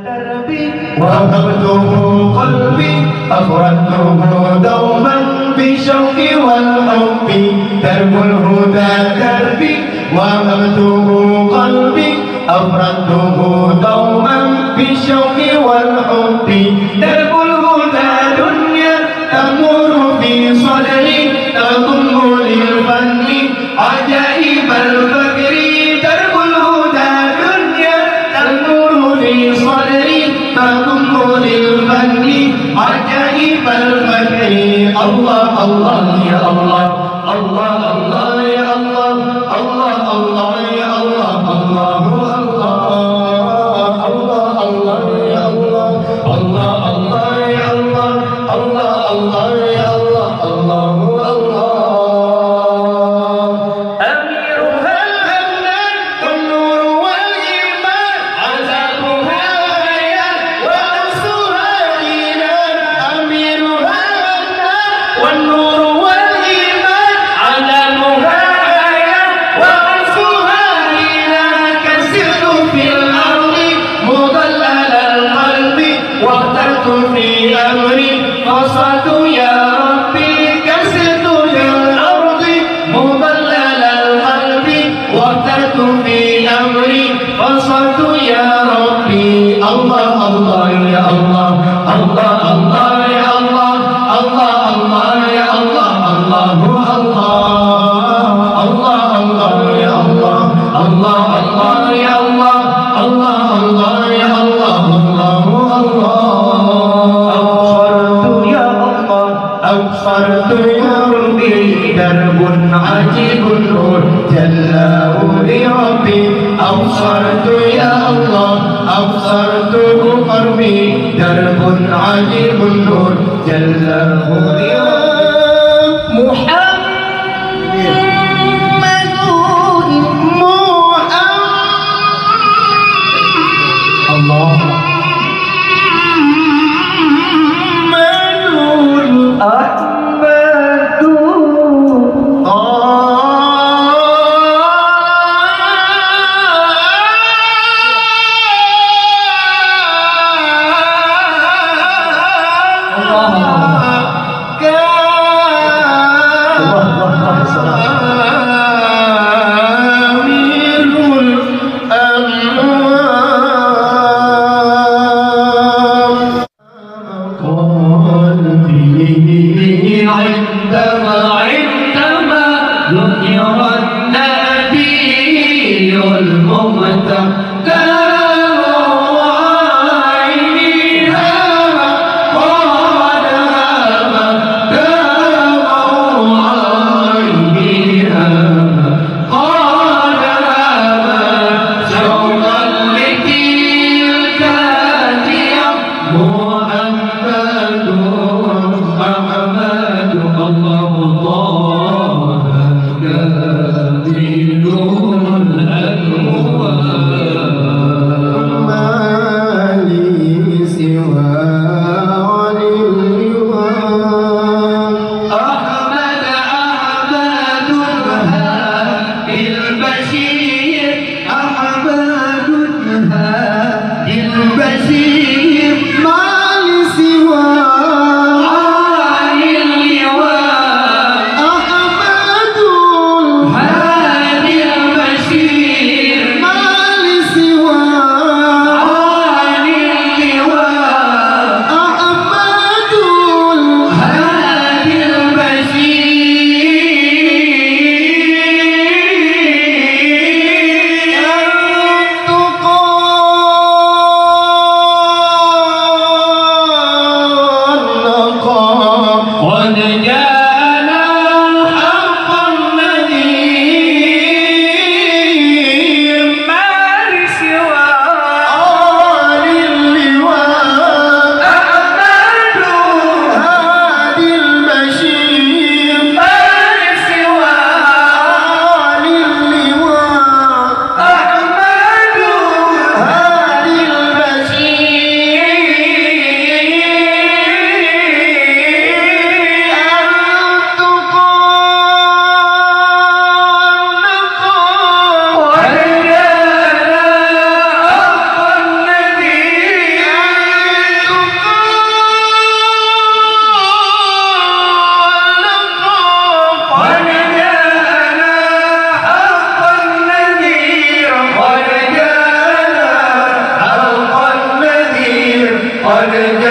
دربي وهبته قلبي أفردته دوما بالشوق والحب درب الهدى دربي وهبته قلبي أفردته دوما بالشوق والحب درب الهدى دنيا تمر في صدري تضم للفن عجائب الفكر درب الهدى دنيا تمر في صدري تضم للفن عجائب الفكر الله الله يا الله الله الله يا الله الله الله يا الله الله الله الله يا الله الله الله يا الله الله الله يا الله الله الله أميرها الأمن والنور والإيمان عذابها حياة ونفسها إيمان أميرها الأمن والنور والإيمان عذابها حياة ونفسها إيمان كسرت في الأرض مضلل القلب واخترت في أمري فصلت يا ربي كسرت في الأرض مضلل القلب واخترت في أمري فصلت يا ربي الله الله يا الله الله الله يا الله الله الله يا الله الله الله الله يا الله الله الله يا الله الله الله يا الله الله الله أبصرت يا ربي درب عجيب النور جلاه لربي أبصرت يا الله أبصرت قربي درب عجيب النور جلاه لربي محمد الله عندما ذكر النبي الممتقى أنا